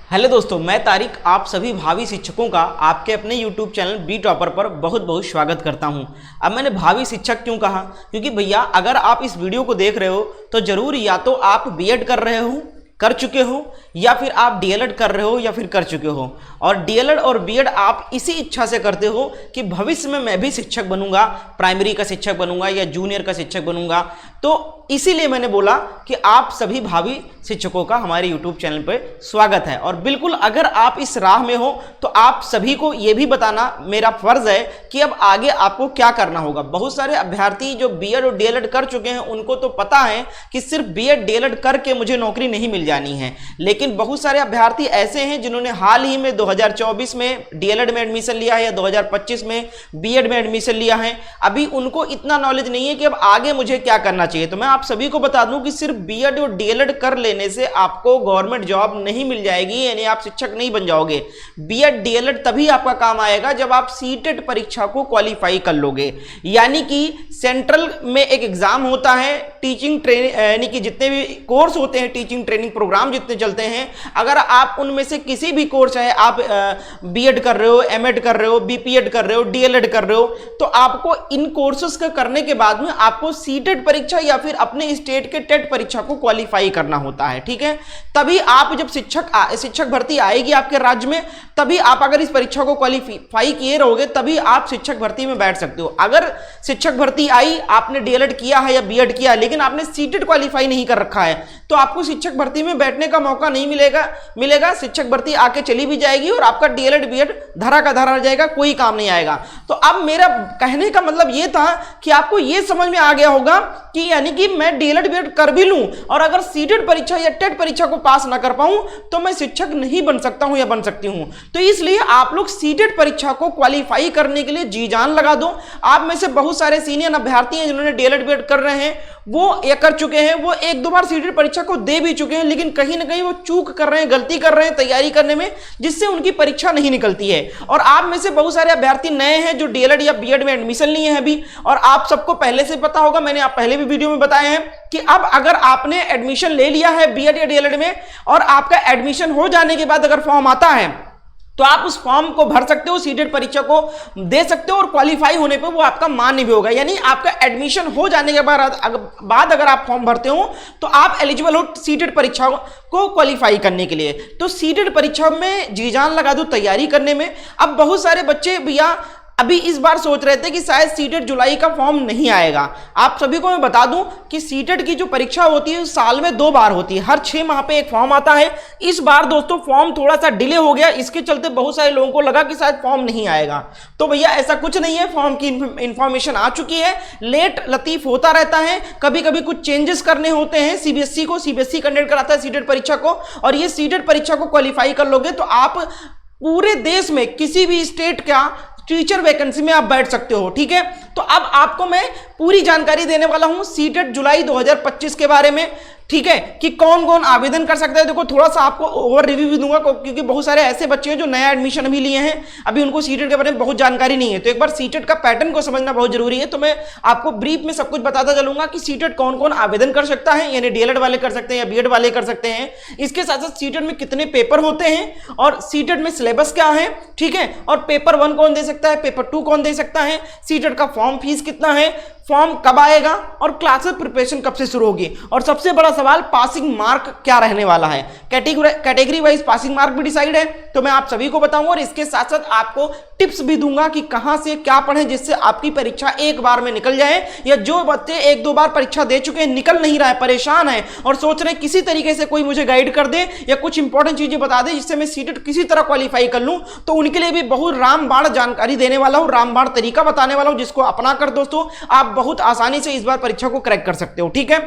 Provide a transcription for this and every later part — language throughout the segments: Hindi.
हेलो दोस्तों, मैं तारिक आप सभी भावी शिक्षकों का आपके अपने YouTube चैनल बी टॉपर पर बहुत बहुत स्वागत करता हूं। अब मैंने भावी शिक्षक क्यों कहा, क्योंकि भैया अगर आप इस वीडियो को देख रहे हो तो जरूर या तो आप बीएड कर चुके हो या फिर आप डीएलएड कर रहे हो या फिर कर चुके हो। और डीएलएड और बीएड आप इसी इच्छा से करते हो कि भविष्य में मैं भी शिक्षक बनूंगा, प्राइमरी का शिक्षक बनूंगा या जूनियर का शिक्षक बनूंगा। तो इसीलिए मैंने बोला कि आप सभी भावी शिक्षकों का हमारे यूट्यूब चैनल पर स्वागत है। और बिल्कुल अगर आप इस राह में हो तो आप सभी को यह भी बताना मेरा फर्ज है कि अब आगे आपको क्या करना होगा। बहुत सारे अभ्यर्थी जो बीएड और डीएलएड कर चुके हैं उनको तो पता है कि सिर्फ बीएड डीएलएड करके मुझे नौकरी नहीं मिल जानी है, लेकिन बहुत सारे अभ्यर्थी ऐसे हैं जिन्होंने हाल ही में 2024 में डीएलएड में एडमिशन लिया है या 2025 में बीएड में एडमिशन लिया है। अभी उनको इतना नॉलेज नहीं है कि अब आगे मुझे क्या करना चाहिए। तो मैं आप सभी को बता दूं कि सिर्फ बीएड और डीएलएड कर लेने से आपको गवर्नमेंट जॉब नहीं मिल जाएगी, यानी आप शिक्षक नहीं बन जाओगे। बीएड डीएलएड तभी आपका काम आएगा जब आप सीटेट परीक्षा को क्वालिफाई कर लोगे। यानी कि सेंट्रल में एक एग्जाम होता है, टीचिंग ट्रेनिंग यानी कि जितने भी कोर्स होते हैं, टीचिंग ट्रेनिंग प्रोग्राम जितने चलते हैं, अगर आप उनमें से किसी भी कोर्स, चाहे आप बीएड कर रहे हो, एमएड कर रहे हो, बीपीएड कर रहे हो, डीएलएड कर रहे हो, तो आपको इन कोर्सेस का करने के बाद में आपको सीटेट परीक्षा या फिर अपने स्टेट के टेट परीक्षा को क्वालिफाई करना होता है। ठीक है, तभी आप जब शिक्षक भर्ती आएगी आपके राज्य में, तभी आप अगर इस परीक्षा को क्वालिफाई किए रहोगे तभी आप शिक्षक भर्ती में बैठ सकते हो। अगर शिक्षक भर्ती आई, आपने डीएलएड किया है या बीएड किया है लेकिन आपने सीटेट क्वालिफाई नहीं कर रखा है, तो आपको शिक्षक भर्ती में बैठने का मौका नहीं मिलेगा। शिक्षक भर्ती आके चली भी जाएगी और आपका डीएलएड बीएड धरा का धरा रह जाएगा, कोई काम नहीं आएगा। तो अब मेरा कहने का मतलब ये था कि आपको ये समझ में आ गया होगा कि यानी कि मैं डीएलएड बीएड कर भी लूं और अगर सीटेट परीक्षा या टेट परीक्षा को पास ना कर पाऊं तो मैं शिक्षक नहीं बन सकता हूं या बन सकती हूं। तो इसलिए आप लोग सीटेट परीक्षा को क्वालिफाई करने के लिए जी जान लगा दो। आप में से बहुत सारे सीनियर अभ्यर्थी हैं जिन्होंने डीएलएड बीएड कर रहे हैं, वो ये कर चुके हैं, वो एक दो बार सीटेट परीक्षा को दे भी चुके हैं, लेकिन कहीं ना कहीं वो चूक कर रहे हैं, गलती कर रहे हैं तैयारी करने में, जिससे उनकी परीक्षा नहीं निकलती है। और आप में से बहुत सारे अभ्यर्थी नए हैं जो डीएलएड या बीएड में एडमिशन लिए हैं अभी, और आप सबको पहले से पता होगा, मैंने आप पहले भी वीडियो में बताया है कि अब अगर आपने एडमिशन ले लिया है बीएड या डीएलएड में और आपका एडमिशन हो जाने के बाद अगर फॉर्म आता है तो आप उस फॉर्म को भर सकते हो, सीटेट परीक्षा को दे सकते हो और क्वालिफाई होने पे वो आपका मान्य भी होगा। यानी आपका एडमिशन हो जाने के बाद अगर आप फॉर्म भरते हो तो आप एलिजिबल हो सीटेट परीक्षा को क्वालिफाई करने के लिए। तो सीटेट परीक्षा में जी जान लगा दो तैयारी करने में। अब बहुत सारे बच्चे भैया अभी इस बार सोच रहे थे कि शायद सीटेट जुलाई का फॉर्म नहीं आएगा। आप सभी को मैं बता दूं कि सीटेट की जो परीक्षा होती है साल में 2 बार होती है, हर 6 माह पे एक फॉर्म आता है। इस बार दोस्तों फॉर्म थोड़ा सा डिले हो गया, इसके चलते बहुत सारे लोगों को लगा कि शायद फॉर्म नहीं आएगा। तो भैया ऐसा कुछ नहीं है, फॉर्म की इंफॉर्मेशन आ चुकी है। लेट लतीफ होता रहता है, कभी कभी कुछ चेंजेस करने होते हैं। सीबीएसई कंडक्ट कराता है सीटेट परीक्षा को, और ये सीटेट परीक्षा को क्वालिफाई कर लोगे तो आप पूरे देश में किसी भी स्टेट का टीचर वैकेंसी में आप बैठ सकते हो। ठीक है, तो अब आपको मैं पूरी जानकारी देने वाला हूं सीटेट जुलाई 2025 के बारे में। ठीक है, कि कौन कौन आवेदन कर सकता है। देखो थोड़ा सा आपको ओवर रिव्यू भी दूंगा क्योंकि बहुत सारे ऐसे बच्चे हैं जो नया एडमिशन अभी लिए हैं, अभी उनको सीटेट के बारे में बहुत जानकारी नहीं है। तो एक बार सीटेट का पैटर्न को समझना बहुत जरूरी है। तो मैं आपको ब्रीफ में सब कुछ बताता चलूंगा कि सीटेट कौन कौन आवेदन कर सकता है, यानी डीएलएड वाले कर सकते हैं या बीएड वाले कर सकते हैं। इसके साथ साथ सीटेट में कितने पेपर होते हैं और सीटेट में सिलेबस क्या है। ठीक है, और पेपर 1 कौन दे सकता है, पेपर 2 कौन दे सकता है, सीटेट का फॉर्म फीस कितना है, फॉर्म कब आएगा और क्लासेस प्रिपरेशन कब से शुरू होगी, और सबसे बड़ा सवाल पासिंग मार्क क्या रहने वाला है। कैटेगरी वाइज पासिंग मार्क भी डिसाइड है, तो मैं आप सभी को बताऊंगा। और इसके साथ साथ आपको टिप्स भी दूंगा कि कहां से क्या पढ़ें जिससे आपकी परीक्षा एक बार में निकल जाए, या जो बच्चे 1-2 बार परीक्षा दे चुके हैं, निकल नहीं रहा है, परेशान है और सोच रहे हैं किसी तरीके से कोई मुझे गाइड कर दे या कुछ इंपॉर्टेंट चीजें बता दे जिससे मैं सीटेट किसी तरह क्वालिफाई कर लूं, तो उनके लिए भी बहुत रामबाण जानकारी देने वाला हूं, रामबाण तरीका बताने वाला हूं, जिसको अपना कर दोस्तों आप बहुत आसानी से इस बार परीक्षा को क्रैक कर सकते हो। ठीक है,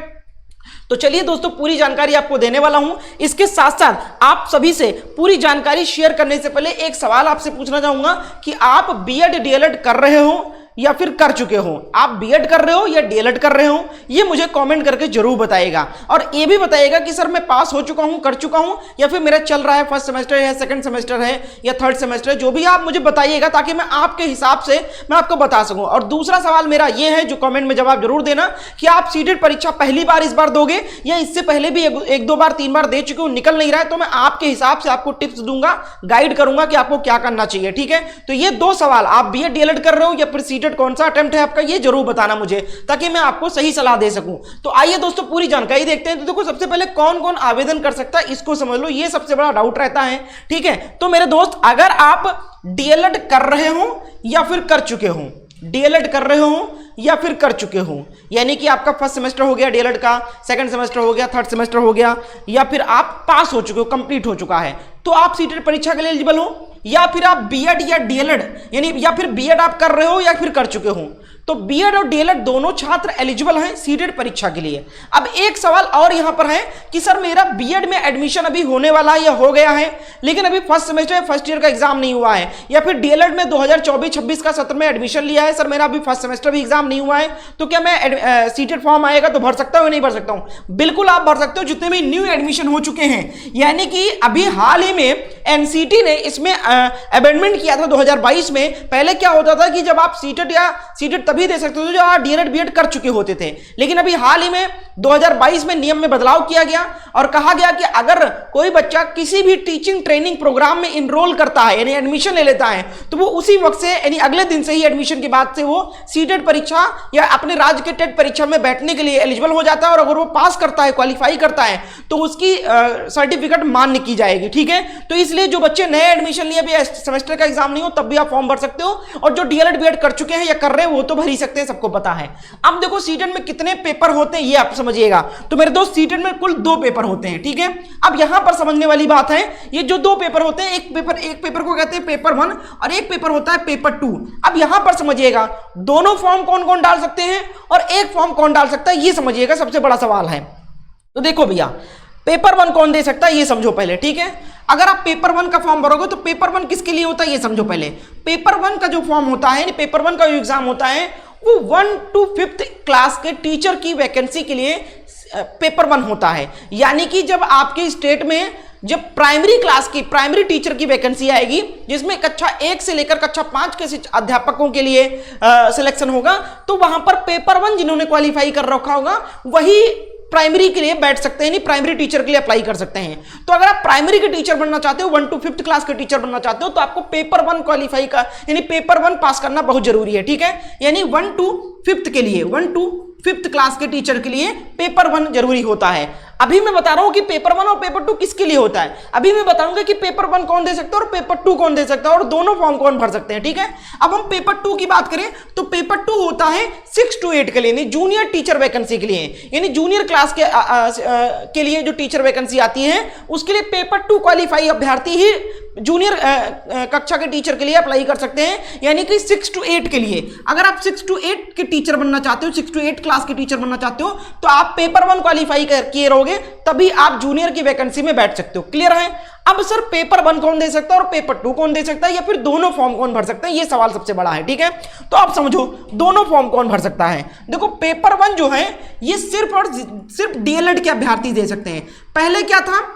तो चलिए दोस्तों पूरी जानकारी आपको देने वाला हूं। इसके साथ साथ आप सभी से पूरी जानकारी शेयर करने से पहले एक सवाल आपसे पूछना चाहूंगा कि आप बीएड डीएलएड कर रहे हो या फिर कर चुके हो? आप बीएड कर रहे हो या डीएलएड कर रहे हो, ये मुझे कमेंट करके जरूर बताइएगा। और ये भी बताइएगा कि सर मैं पास हो चुका हूं, कर चुका हूं, या फिर मेरा चल रहा है, फर्स्ट सेमेस्टर है, सेकंड सेमेस्टर है या थर्ड सेमेस्टर है, जो भी आप मुझे बताइएगा ताकि मैं आपके हिसाब से मैं आपको बता सकूं। और दूसरा सवाल मेरा ये है, जो कमेंट में जवाब जरूर देना, कि आप सीटेट परीक्षा पहली बार इस बार दोगे या इससे पहले भी एक दो बार तीन बार दे चुके हो, निकल नहीं रहा है, तो मैं आपके हिसाब से आपको टिप्स दूंगा, गाइड करूंगा कि आपको क्या करना चाहिए। ठीक है, तो ये दो सवाल, आप बीएड डीएलएड कर रहे हो या फिर सीटेट कौन सा अटेम्प्ट है आपका, ये जरूर बताना मुझे ताकि मैं आपको सही सलाह दे सकूं। तो आइए दोस्तों पूरी जानकारी देखते हैं। तो देखो सबसे पहले कौन कौन आवेदन कर सकता है इसको समझ लो, ये सबसे बड़ा डाउट रहता है। ठीक है, तो मेरे दोस्त अगर आप डीएलएड कर रहे हो या फिर कर चुके हो, डीएलएड कर रहे हो या फिर कर चुके हो, यानी कि आपका फर्स्ट सेमेस्टर हो गया डीएलएड का, सेकंड सेमेस्टर हो गया, थर्ड सेमेस्टर हो गया, या फिर आप पास हो चुके हो, कंप्लीट हो चुका है, तो आप सीटेट परीक्षा के लिए एलिजिबल हो। या फिर आप बीएड या डीएलएड, यानी या फिर बीएड आप कर रहे हो या फिर कर चुके हो, तो बीएड और डीएलएड दोनों छात्र एलिजिबल हैं सीटेट परीक्षा के लिए। अब एक सवाल और यहां पर है कि सर मेरा बीएड में एडमिशन अभी होने वाला है या हो गया है, लेकिन अभी फर्स्ट सेमेस्टर फर्स्ट ईयर का एग्जाम नहीं हुआ है, या फिर डीएलएड में 2024-26 का सत्र में एडमिशन लिया है, सर मेरा अभी फर्स्ट सेमेस्टर भी एग्जाम नहीं हुआ है, तो क्या मैं सीटेट फॉर्म आएगा तो भर सकता हूं या नहीं भर सकता हूं? बिल्कुल आप भर सकते हो, जितने भी न्यू एडमिशन हो चुके हैं। यानी कि अभी हाल ही में एनसीटी ने इसमें अमेंडमेंट किया था 2022 में। पहले क्या होता था कि जब आप सीटेट या सीटेट तभी दे सकते थे जब आप डीएलएड बीएड कर चुके होते थे, लेकिन अभी हाल ही में 2022 में नियम में बदलाव किया गया और कहा गया कि अगर कोई बच्चा किसी भी टीचिंग ट्रेनिंग प्रोग्राम में इनरोल करता है, यानी एडमिशन ले लेता है, तो वो उसी वक्त से यानी अगले दिन से ही एडमिशन के बाद से वो सीटेट परीक्षा या अपने राज्य के टेट परीक्षा में बैठने के लिए एलिजिबल हो जाता है। और अगर वो पास करता है, क्वालिफाई करता है, तो उसकी सर्टिफिकेट मान्य की जाएगी। ठीक है, तो इसलिए जो बच्चे नए एडमिशन लिए अभी सेमेस्टर का एग्जाम नहीं हो तब भी आप फॉर्म भर सकते हो, और जो डीएलएड बीएड कर चुके हैं या कर रहे हैं वो तो भर ही सकते हैं, सबको पता है। अब देखो सीटेट में कितने पेपर होते हैं ये आप समझिएगा। तो मेरे दोस्त सीटेट में कुल 2 पेपर होते हैं। ठीक है, अब यहां पर समझने वाली बात है, ये जो 2 पेपर होते हैं, एक पेपर को कहते हैं पेपर 1 और एक पेपर होता है पेपर 2। अब यहां पर समझिएगा दोनों फॉर्म कौन कौन डाल सकते हैं और एक फॉर्म कौन डाल सकता है, ये समझिएगा, सबसे बड़ा सवाल है। तो देखो भैया, पेपर 1 कौन दे सकता है ये समझो पहले। ठीक है, अगर आप पेपर 1 का फॉर्म भरोगे तो पेपर 1 किसके लिए होता है ये समझो पहले। पेपर 1 का जो फॉर्म होता है, पेपर 1 का जो एग्जाम होता है, वो 1 to 5th क्लास के टीचर की वैकेंसी के लिए पेपर 1 होता है। यानी कि जब आपके स्टेट में जब प्राइमरी क्लास की प्राइमरी टीचर की वैकेंसी आएगी, जिसमें कक्षा 1 से लेकर कक्षा 5 के अध्यापकों के लिए सिलेक्शन होगा, तो वहां पर पेपर 1 जिन्होंने क्वालिफाई कर रखा होगा वही प्राइमरी के लिए बैठ सकते हैं, नहीं प्राइमरी टीचर के लिए अप्लाई कर सकते हैं। तो अगर आप प्राइमरी के टीचर बनना चाहते हो, 1 to 5th क्लास के टीचर बनना चाहते हो, तो आपको पेपर 1 क्वालिफाई का यानी पेपर 1 पास करना बहुत जरूरी है। ठीक है, यानी 1 to 5th के लिए, 1 to 5th क्लास के टीचर के लिए पेपर 1 जरूरी होता है। अभी मैं बता रहा हूं कि पेपर 1 और पेपर 2 किसके लिए होता है। अभी मैं बताऊंगा कि पेपर 1 कौन दे सकता है और पेपर 2 कौन दे सकता है और दोनों फॉर्म कौन भर सकते हैं। ठीक है, अब हम पेपर 2 की बात करें तो पेपर 2 होता है 6 to 8 के लिए, यानी जूनियर टीचर वैकेंसी के लिए, यानी जूनियर क्लास के लिए जो टीचर वैकेंसी आती है उसके लिए पेपर 2 क्वालिफाई अभ्यर्थी ही जूनियर कक्षा के टीचर के लिए अप्लाई कर सकते हैं। यानी कि 6 to 8 के लिए, अगर आप 6 to 8 के टीचर बनना चाहते हो, 6 to 8 क्लास के टीचर बनना चाहते हो, तो आप पेपर 1 क्वालिफाई किए रहोगे, तभी आप जूनियर की वैकेंसी में बैठ सकते हो। क्लियर है? अब सर पेपर 1 कौन दे सकता है और पेपर 2 कौन दे सकता है, या फिर दोनों फॉर्म कौन भर सकता है, ये सवाल सबसे बड़ा है। ठीक है, तो आप समझो दोनों फॉर्म कौन भर सकता है। देखो पेपर 1 जो है ये सिर्फ और सिर्फ डीएलएड के अभ्यर्थी दे सकते हैं। पहले क्या था,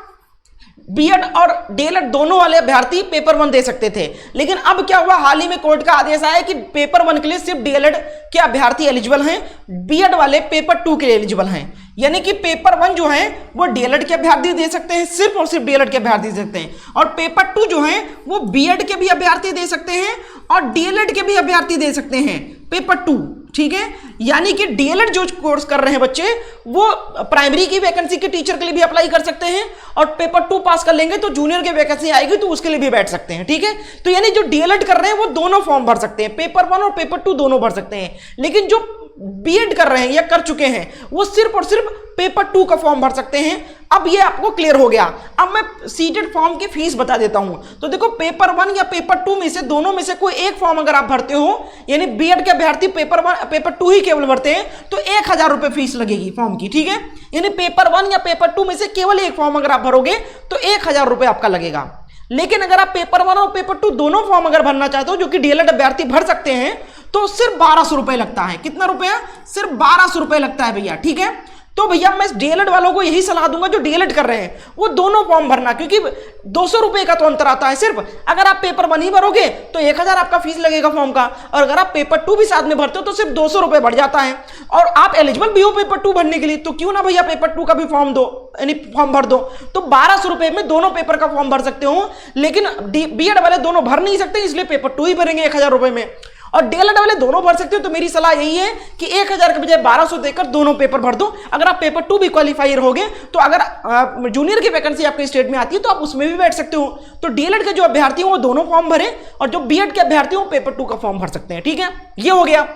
बीएड और डीएलएड दोनों वाले अभ्यर्थी पेपर 1 दे सकते थे, लेकिन अब क्या हुआ, हाल ही में कोर्ट का आदेश आया कि पेपर 1 के लिए सिर्फ डीएलएड के अभ्यर्थी एलिजिबल हैं, बीएड वाले पेपर 2 के लिए एलिजिबल हैं। यानी कि पेपर 1 जो है वो डीएलएड के अभ्यर्थी दे सकते हैं, सिर्फ और सिर्फ डीएलएड के अभ्यर्थी दे सकते हैं, और पेपर 2 जो है वो बीएड के भी अभ्यर्थी दे सकते हैं और डीएलएड के भी अभ्यर्थी दे सकते हैं पेपर 2। ठीक है, यानी कि डीएलएड जो कोर्स कर रहे हैं बच्चे, वो प्राइमरी की वैकेंसी के टीचर के लिए भी अप्लाई कर सकते हैं, और पेपर 2 पास कर लेंगे तो जूनियर की वैकेंसी आएगी तो उसके लिए भी बैठ सकते हैं। ठीक है, तो यानी जो डीएलएड कर रहे हैं वो दोनों फॉर्म भर सकते हैं, पेपर 1 और पेपर 2 दोनों भर सकते हैं, लेकिन जो बीएड कर रहे हैं या कर चुके हैं वो सिर्फ और सिर्फ पेपर 2 का फॉर्म भर सकते हैं। अब ये आपको क्लियर हो गया। अब मैं सीटेड फॉर्म की फीस बता देता हूं। तो देखो पेपर 1 या पेपर 2 में से दोनों में से कोई एक फॉर्म अगर आप भरते हो, यानी बीएड के अभ्यर्थी पेपर 2 ही केवल भरते हैं, तो 1000 रुपए फीस लगेगी फॉर्म की। ठीक है, यानी पेपर 1 या पेपर 2 में से केवल एक फॉर्म अगर आप भरोगे तो 1000 रुपए आपका लगेगा। लेकिन अगर आप पेपर 1 और पेपर 2 दोनों फॉर्म अगर भरना चाहते हो, जो कि डीएलएड अभ्यर्थी भर सकते हैं, तो सिर्फ 1200 रुपए लगता है। कितना रुपया? सिर्फ 1200 रुपए लगता है भैया, ठीक है। तो भैया मैं डीएलएड वालों को यही सलाह दूंगा जो डीएलएड कर रहे हैं वो दोनों फॉर्म भरना, क्योंकि 200 रुपए का तो अंतर आता है सिर्फ। अगर आप पेपर 1 ही भरोगे तो 1000 आपका फीस लगेगा फॉर्म का, और अगर आप पेपर 2 भी साथ में भरते हो तो सिर्फ 200 रुपए बढ़ जाता है। और आप एलिजिबल भी हो पेपर 2 भरने के लिए, तो क्यों ना भैया पेपर 2 का भी फॉर्म दो, यानी फॉर्म भर दो। तो 1200 रुपए में दोनों पेपर का फॉर्म भर सकते हो, लेकिन बीएड वाले दोनों भर नहीं सकते, इसलिए पेपर 2 ही भरेंगे 1000 रुपए में। और डीएलएड वाले दोनों भर सकते हो, तो मेरी सलाह यही है कि 1000 के बजाय 1200 देकर दोनों पेपर भर दो। अगर आप पेपर 2 भी क्वालिफायर होगे तो अगर जूनियर की वैकेंसी आपके स्टेट में आती है तो आप उसमें भी बैठ सकते हो। तो डीएलएड के जो अभ्यर्थी हैं वो दोनों फॉर्म भरें, और जो बीएड के अभ्यर्थी हैं वो पेपर 2 का फॉर्म भर सकते हैं, ठीक है। ये हो गया।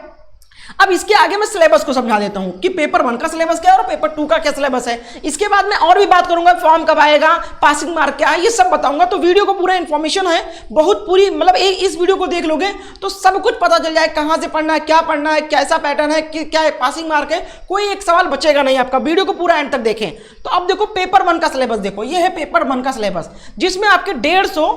अब इसके आगे मैं सिलेबस को समझा देता हूं कि पेपर 1 का सिलेबस क्या है और पेपर 2 का क्या सिलेबस है। इसके बाद मैं और भी बात करूंगा, फॉर्म कब आएगा, पासिंग मार्क क्या है, ये सब बताऊंगा। तो वीडियो को पूरा इंफॉर्मेशन है बहुत पूरी, मतलब इस वीडियो को देख लोगे तो सब कुछ पता चल जाए, कहां से पढ़ना है, क्या पढ़ना है, कैसा पैटर्न है, क्या पासिंग मार्क है, कोई एक सवाल बचेगा नहीं आपका। वीडियो को पूरा एंड तक देखें। तो अब देखो पेपर 1 का सिलेबस देखो, ये है पेपर 1 का सिलेबस, जिसमें आपके 150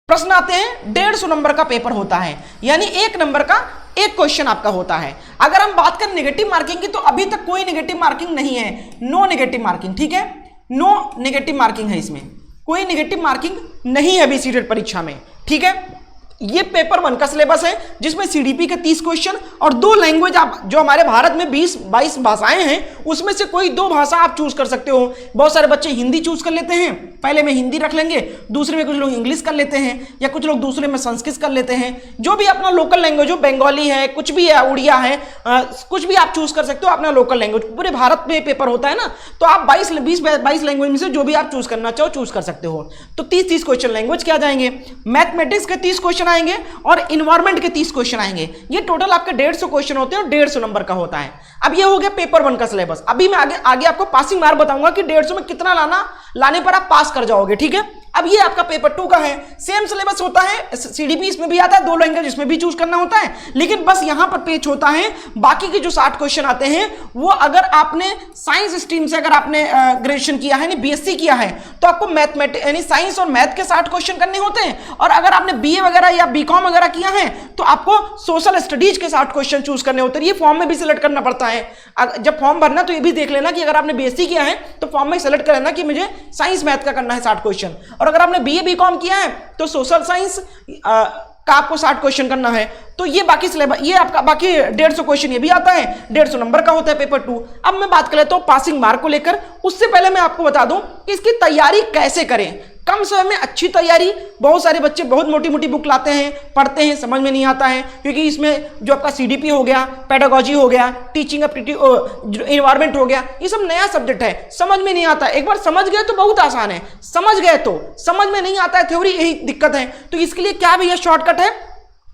प्रश्न आते हैं। 150 नंबर का पेपर होता है, यानी 1 नंबर का एक क्वेश्चन आपका होता है। अगर हम बात करें नेगेटिव मार्किंग की तो अभी तक कोई नेगेटिव मार्किंग नहीं है, नो नेगेटिव मार्किंग, ठीक है। नो नेगेटिव मार्किंग है, इसमें कोई नेगेटिव मार्किंग नहीं है अभी सीटेट परीक्षा में, ठीक है। ये पेपर 1 का सिलेबस है, जिसमें सीडीपी के 30 क्वेश्चन और 2 लैंग्वेज, आप जो हमारे भारत में 20-22 भाषाएं हैं उसमें से कोई 2 भाषा आप चूज कर सकते हो। बहुत सारे बच्चे हिंदी चूज कर लेते हैं, पहले में हिंदी रख लेंगे, दूसरे में कुछ लोग इंग्लिश कर लेते हैं, या कुछ लोग दूसरे में संस्कृत कर लेते हैं। जो भी अपना लोकल लैंग्वेज हो, बंगाली है, कुछ भी है, उड़िया है, कुछ भी आप चूज कर सकते हो अपना लोकल लैंग्वेज। पूरे भारत में पेपर होता है ना, तो आप 22 लैंग्वेज में से जो भी आप चूज करना चाहो चूज कर सकते हो। तो 30 क्वेश्चन लैंग्वेज के आ जाएंगे, मैथमेटिक्स के 30 क्वेश्चन आएंगे और इन्वायरमेंट के 30 क्वेश्चन आएंगे। ये टोटल आपके 150 क्वेश्चन होते हैं और 150 नंबर का होता है। अब ये हो गया पेपर 1 का सिलेबस। अभी मैं आगे आपको पासिंग मार्क बताऊंगा कि 150 में कितना लाने पर आप पास कर जाओगे, ठीक है। अब ये आपका पेपर 2 का है, सेम सिलेबस होता है, सीडीपी इसमें भी आता है, 2 लैंग्वेज इसमें भी चूज करना होता है, लेकिन बस यहां पर पेच होता है। बाकी के जो 60 क्वेश्चन आते हैं वो अगर आपने साइंस स्ट्रीम से अगर आपने ग्रेजुएशन किया है, यानी बीएससी किया है, तो आपको मैथमेटिक्स यानी साइंस और मैथ के 60 क्वेश्चन करने होते हैं। और अगर आपने बीए वगैरह या बीकॉम वगैरह किया है तो आपको सोशल स्टडीज के 60 क्वेश्चन चूज करने होते हैं। ये फॉर्म में भी सिलेक्ट करना पड़ता है। जब फॉर्म भरना तो ये भी देख लेना कि अगर आपने बीएससी किया है तो फॉर्म में सिलेक्ट कर लेना कि मुझे साइंस मैथ का करना है 60 क्वेश्चन, और अगर आपने बीए बीकॉम किया है तो सोशल साइंस का आपको 60 क्वेश्चन करना है। तो ये बाकी सिलेबस, ये आपका बाकी 150 क्वेश्चन ये भी आता है, 150 नंबर का होता है पेपर 2। अब मैं बात कर लेता हूं पासिंग मार्क को लेकर। उससे पहले मैं आपको बता दूं कि इसकी तैयारी कैसे करें कम समय में अच्छी तैयारी। बहुत सारे बच्चे बहुत मोटी मोटी बुक लाते हैं, पढ़ते हैं, समझ में नहीं आता है, क्योंकि इसमें जो आपका सीडीपी हो गया, पेडागोजी हो गया, टीचिंग एनवायरनमेंट हो गया, ये सब नया सब्जेक्ट है, समझ में नहीं आता। एक बार समझ गए तो बहुत आसान है, समझ गए तो समझ में नहीं आता है थ्योरी, यही दिक्कत है। तो इसके लिए क्या भैया शॉर्टकट है,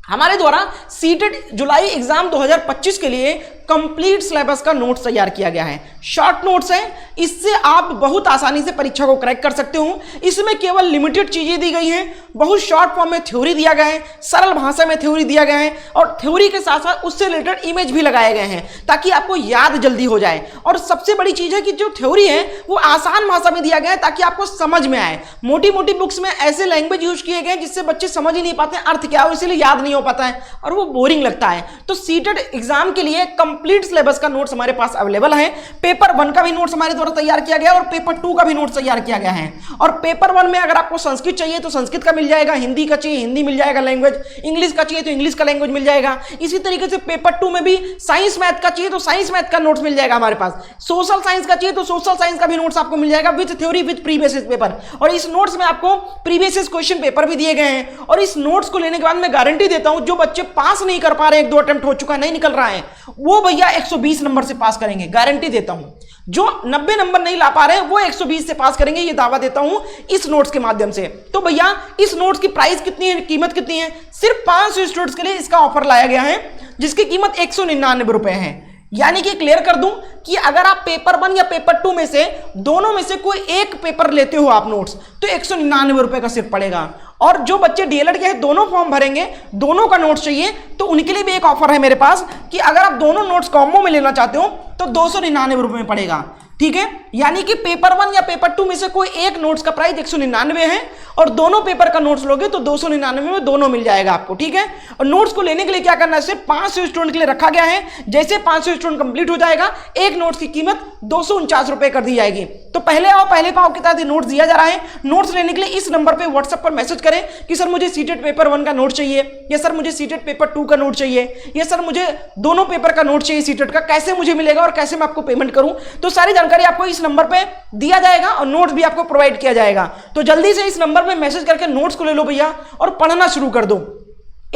हमारे द्वारा सीटेट जुलाई एग्जाम 2025 के लिए कंप्लीट सिलेबस का नोट्स तैयार किया गया है। शॉर्ट नोट्स है, इससे आप बहुत आसानी से परीक्षा को क्रैक कर सकते हो। इसमें केवल लिमिटेड चीजें दी गई हैं, बहुत शॉर्ट फॉर्म में थ्योरी दिया गया है, सरल भाषा में थ्योरी दिया गया है, और थ्योरी के साथ साथ उससे रिलेटेड इमेज भी लगाए गए हैं ताकि आपको याद जल्दी हो जाए। और सबसे बड़ी चीज है कि जो थ्योरी है वो आसान भाषा में दिया गया है ताकि आपको समझ में आए। मोटी मोटी बुक्स में ऐसे लैंग्वेज यूज किए गए जिससे बच्चे समझ ही नहीं पाते अर्थ क्या हो, इसीलिए याद नहीं हो पाता है और वो बोरिंग लगता है। तो सीटेट एग्जाम के लिए कंप्लीट सिलेबस का नोट्स हमारे पास अवेलेबल है। पेपर 1 का भी नोट्स हमारे द्वारा तैयार किया गया और पेपर 2 का भी नोट्स तैयार किया गया है। और पेपर 1 में अगर आपको संस्कृत चाहिए तो संस्कृत का मिल जाएगा, हिंदी का चाहिए हिंदी मिल जाएगा लैंग्वेज, इंग्लिश का चाहिए तो इंग्लिश का लैंग्वेज मिल जाएगा। इसी तरीके से पेपर 2 में भी साइंस मैथ का चाहिए तो साइंस मैथ का नोट्स मिल जाएगा हमारे पास, सोशल साइंस का चाहिए तो सोशल साइंस का भी नोट्स आपको मिल जाएगा with theory with previous paper. और इस नोट्स में आपको प्रीवियस क्वेश्चन पेपर भी दिए गए हैं। और इस नोट्स को लेने के बाद मैं गारंटी देता हूं जो बच्चे पास नहीं कर पा रहे, 1-2 अटेम्प्ट हो चुका नहीं निकल रहा है, वो भैया 120 नंबर से पास करेंगे, गारंटी देता हूं। जो 90 नंबर नहीं ला पा रहे हैं वो 120 से पास करेंगे, ये दावा देता हूं इस नोट्स के माध्यम से। तो भैया इस नोट्स की प्राइस कितनी है, कीमत कितनी है, सिर्फ 500 स्टूडेंट्स के लिए इसका ऑफर लाया गया है जिसकी कीमत 199 रुपए है। यानी कि क्लियर कर दूं कि अगर आप पेपर 1 या पेपर 2 में से दोनों में से कोई एक पेपर लेते हो आप नोट्स तो 199 रुपए का सिर्फ पड़ेगा। और जो बच्चे डीएलएड के हैं दोनों फॉर्म भरेंगे, दोनों का नोट्स चाहिए तो उनके लिए भी एक ऑफर है मेरे पास कि अगर आप दोनों नोट्स कॉम्बो में लेना चाहते हो तो 299 रुपए में पड़ेगा, ठीक है। यानी कि पेपर 1 या पेपर 2 में से कोई एक नोट्स का प्राइस 199 है और दोनों पेपर का नोट्स लोगे तो 299 में दोनों मिल जाएगा आपको, ठीक है। और नोट्स को लेने के लिए क्या करना है, सिर्फ 500 स्टूडेंट के लिए रखा गया है। जैसे 500 स्टूडेंट कंप्लीट हो जाएगा, एक नोट्स की कीमत 249 रुपए कर दी जाएगी। तो पहले आओ पहले पाओ के तहत नोट्स दिया जा रहा है। नोट्स लेने के लिए इस नंबर पे व्हाट्सएप पर मैसेज करें कि सर मुझे सीटेट पेपर 1 का नोट चाहिए, या सर मुझे सीटेट पेपर 2 का नोट चाहिए, या सर मुझे दोनों पेपर का नोट चाहिए सीटेट का, कैसे मुझे मिलेगा और कैसे मैं आपको पेमेंट करूं। तो सारी जानकारी आपको इस नंबर पे दिया जाएगा और नोट्स भी आपको प्रोवाइड किया जाएगा। तो जल्दी से इस नंबर पे मैसेज करके नोट्स को ले लो भैया और पढ़ना शुरू कर दो।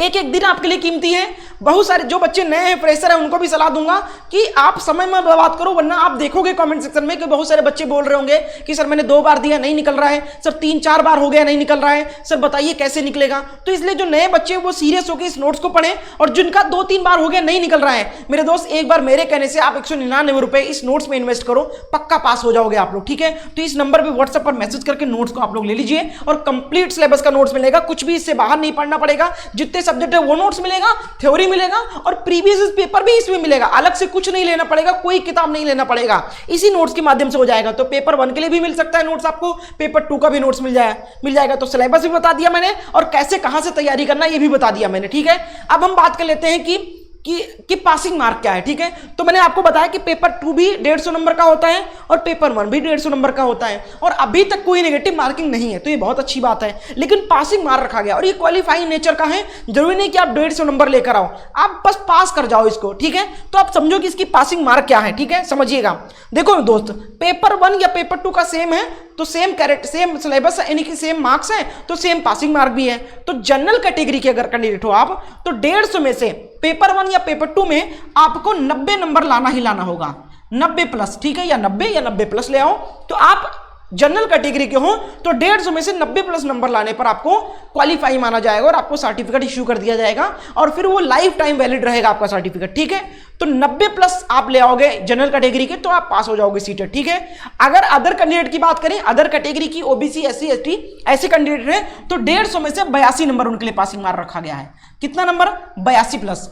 एक एक दिन आपके लिए कीमती है। बहुत सारे जो बच्चे नए हैं, फ्रेशर हैं, उनको भी सलाह दूंगा कि आप समय में बर्बाद करो, वरना आप देखोगे कमेंट सेक्शन में कि बहुत सारे बच्चे बोल रहे होंगे कि सर मैंने 2 बार दिया नहीं निकल रहा है, सर 3-4 बार हो गया नहीं निकल रहा है, सर बताइए कैसे निकलेगा। तो इसलिए जो नए बच्चे वो सीरियस होकर इस नोट्स को पढ़ें, और जिनका 2-3 बार हो गया नहीं निकल रहा है, मेरे दोस्त एक बार मेरे कहने से आप 199 रुपए इस नोट्स में इन्वेस्ट करो, पक्का पास हो जाओगे आप लोग, ठीक है। तो इस नंबर पर व्हाट्सएप पर मैसेज करके नोट्स को आप लोग ले लीजिए और कंप्लीट सिलेबस का नोट्स मिलेगा, कुछ भी इससे बाहर नहीं पढ़ना पड़ेगा। जितने सब्जेक्ट है वो नोट्स मिलेगा, थ्योरी मिलेगा और प्रीवियस पेपर भी इसमें मिलेगा। अलग से कुछ नहीं लेना पड़ेगा, कोई किताब नहीं लेना पड़ेगा, इसी नोट्स के माध्यम से हो जाएगा। तो पेपर 1 के लिए भी मिल सकता है नोट्स, आपको पेपर 2 का भी नोट्स मिल जाएगा। तो सिलेबस भी बता दिया मैंने और कैसे कहां से तैयारी करना ये भी बता दिया मैंने, ठीक है। अब हम बात कर लेते हैं कि पासिंग मार्क क्या है, ठीक है। तो मैंने आपको बताया कि पेपर 2 भी 150 नंबर का होता है और पेपर 1 भी 150 नंबर का होता है, और अभी तक कोई नेगेटिव मार्किंग नहीं है, तो ये बहुत अच्छी बात है। लेकिन पासिंग मार्क रखा गया और ये क्वालिफाइंग नेचर का है, जरूरी नहीं कि आप 150 नंबर लेकर आओ, आप बस पास कर जाओ इसको, ठीक है। तो आप समझो कि इसकी पासिंग मार्क क्या है, ठीक है, समझिएगा। देखो दोस्त, पेपर 1 या पेपर 2 का सेम है तो सेम सिलेबस है, यानी कि सेम मार्क्स है तो सेम पासिंग मार्क भी है। तो जनरल कैटेगरी के अगर कैंडिडेट हो आप तो 150 में से पेपर 1 या पेपर 2 में आपको 90 नंबर लाना ही लाना होगा, 90 प्लस, ठीक है, या 90 या 90 प्लस ले आओ। तो आप जनरल कैटेगरी के हो तो 150 में से 90 प्लस नंबर लाने पर आपको क्वालिफाई माना जाएगा और आपको सर्टिफिकेट इश्यू कर दिया जाएगा, और फिर वो लाइफ टाइम वैलिड रहेगा आपका सर्टिफिकेट, ठीक है। तो 90 प्लस आप ले आओगे जनरल कैटेगरी के तो आप पास हो जाओगे सीटेट, ठीक है। अगर अदर कैंडिडेट की बात करें, अदर कैटेगरी की ओबीसी, SC ST ऐसे कैंडिडेट है तो 150 में से 82 नंबर उनके लिए पासिंग मार्क रखा गया है। कितना नंबर? 82 प्लस।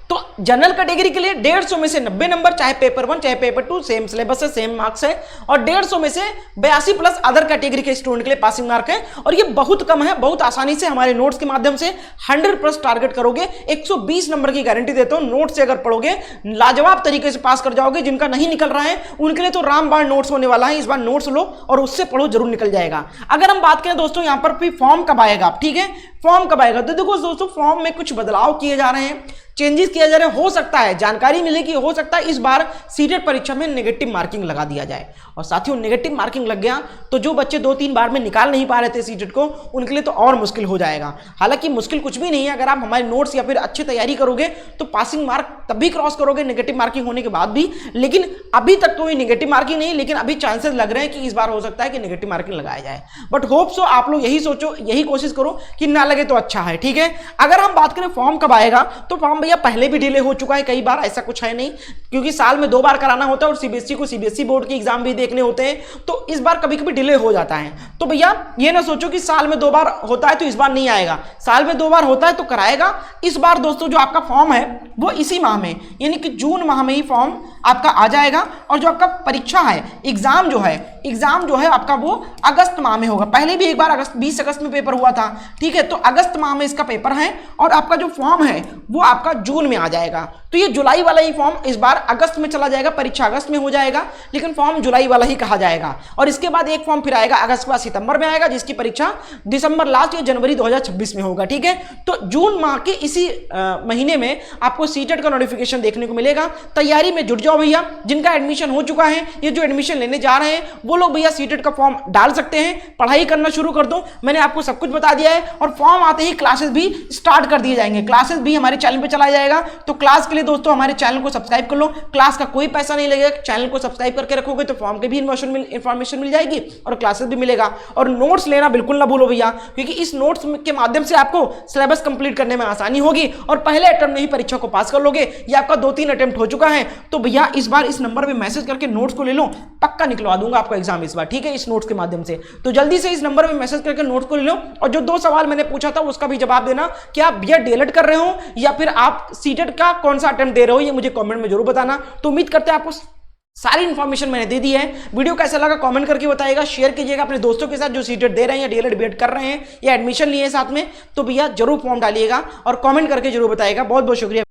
तो जनरल कैटेगरी के लिए 150 में से 90 नंबर, चाहे पेपर 1 चाहे पेपर 2, सेम सिलेबस है, सेम मार्क्स है, और 150 में से 82 प्लस अदर कैटेगरी के स्टूडेंट के लिए पासिंग मार्क है। और ये बहुत कम है, बहुत आसानी से हमारे नोट्स के माध्यम से 100+ टारगेट करोगे। 120 नंबर की गारंटी देता हूं, नोट से अगर पढ़ोगे लाजवाब तरीके से पास कर जाओगे। जिनका नहीं निकल रहा है उनके लिए तो रामबाण नोट्स होने वाला है, इस बार नोट्स लो और उससे पढ़ो, जरूर निकल जाएगा। अगर हम बात करें दोस्तों यहाँ पर फॉर्म कब आएगा, ठीक है, फॉर्म कब आएगा, तो देखो दोस्तों फॉर्म में कुछ बदलाव किए जा रहे हैं, चेंजेस किया जा रहा है। हो सकता है जानकारी मिले कि हो सकता है इस बार सीटेट परीक्षा में नेगेटिव मार्किंग लगा दिया जाए, और साथियों नेगेटिव मार्किंग लग गया तो जो बच्चे 2-3 बार में निकाल नहीं पा रहे थे सीटेट को, उनके लिए तो और मुश्किल हो जाएगा। हालांकि मुश्किल कुछ भी नहीं है, अगर आप हमारे नोट्स या फिर अच्छी तैयारी करोगे तो पासिंग मार्क तभी क्रॉस करोगे नेगेटिव मार्किंग होने के बाद भी। लेकिन अभी तक कोई नेगेटिव मार्किंग नहीं, लेकिन अभी चांसेस लग रहे हैं कि इस बार हो सकता है कि नेगेटिव मार्किंग लगाया जाए। बट होप सो आप लोग यही सोचो, यही कोशिश करो कि ना लगे तो अच्छा है, ठीक है। अगर हम बात करें फॉर्म कब आएगा, तो फॉर्म भैया पहले भी डिले हो चुका है कई बार, ऐसा कुछ है नहीं, क्योंकि साल में 2 बार कराना होता है और सीबीएसई को सीबीएसई बोर्ड के एग्जाम भी देखने होते हैं, तो इस बार कभी कभी डिले हो जाता है। तो भैया ये ना सोचो कि साल में 2 बार होता है तो इस बार नहीं आएगा, साल में 2 बार होता है तो कराएगा। इस बार दोस्तों जो आपका फॉर्म है वो इसी माह में, यानी कि जून माह में ही फॉर्म आपका आ जाएगा, और जो आपका परीक्षा है, एग्जाम जो है आपका वो अगस्त माह में होगा। पहले भी एक बार 20 अगस्त में पेपर हुआ था, ठीक है, तो अगस्त माह में इसका पेपर है, और आपका जो फॉर्म है वो आपका जून में आ जाएगा। तो ये जुलाई वाला ही फॉर्म इस बार अगस्त में चला जाएगा, परीक्षा अगस्त में हो जाएगा, लेकिन फॉर्म जुलाई वाला ही कहा जाएगा। और इसके बाद एक फॉर्म फिर आएगा अगस्त के बाद सितंबर में आएगा, जिसकी परीक्षा दिसंबर लास्ट या जनवरी 2026 में होगा, ठीक है। तो जून माह के इसी महीने में आपको सीटेट का नोटिफिकेशन देखने को मिलेगा। तैयारी में जुट जाओ भैया, जिनका एडमिशन हो चुका है, ये जो एडमिशन लेने जा रहे हैं वो लोग भैया सीटेट का फॉर्म डाल सकते हैं, पढ़ाई करना शुरू कर दो। मैंने आपको सब कुछ बता दिया है, और फॉर्म आते ही क्लासेस भी स्टार्ट कर दिए जाएंगे, क्लासेस भी हमारे चैनल पे चलाया जाएगा। तो क्लास के लिए दोस्तों हमारे चैनल को सब्सक्राइब कर लो, क्लास का कोई पैसा नहीं लगेगा, चैनल को सब्सक्राइब करके रखोगे तो फॉर्म के भी इंफॉर्मेशन मिल जाएगी और क्लासेस भी मिलेगा। और नोट्स लेना बिल्कुल ना भूलो भैया, क्योंकि इस नोट्स के माध्यम से आपको सिलेबस कंप्लीट करने में आसानी होगी, और पहले अटेम्प्ट में ही परीक्षा को पास कर लोगे। ये आपका 2-3 अटेम्प्ट हो चुका है, तो भैया इस बार इस नंबर पे मैसेज करके नोट्स को ले लो, पक्का निकलवा दूंगा आपका एग्जाम इस बार, ठीक है, इस नोट्स के माध्यम से। तो जल्दी से इस नंबर पे मैसेज करके नोट्स को ले लो, और जो 2 सवाल मैंने पूछा था उसका भी जवाब देना कि आप भैया डीएलएड कर रहे हो या फिर आप सीटेट का कौन सा अटेम्प्ट दे रहे हो, ये मुझे कमेंट में जरूर बताना। तो उम्मीद करते हैं आपको सारी इन्फॉर्मेशन मैंने दे दी है। वीडियो कैसा लगा कमेंट करके बताइएगा, शेयर कीजिएगा अपने दोस्तों के साथ जो सीटेट दे रहे हैं या डीएलएड बीएड कर रहे हैं या एडमिशन लिए हैं साथ में, तो भैया जरूर फॉर्म डालिएगा और कमेंट करके जरूर बताइएगा। बहुत बहुत शुक्रिया।